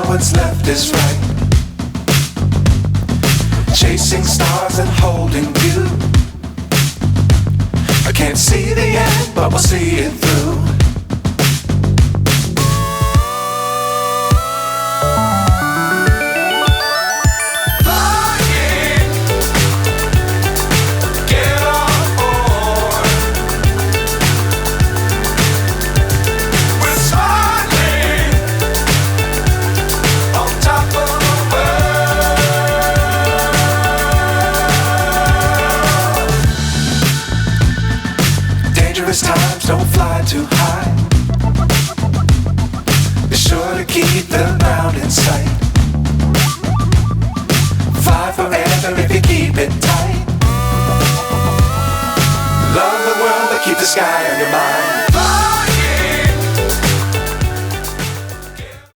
what's left is right. Chasing stars and holding you. I can't see the end, but we'll see it through. Times don't fly too high. Be sure to keep the ground in sight. Fly forever if you keep it tight. Love the world but keep the sky on your mind.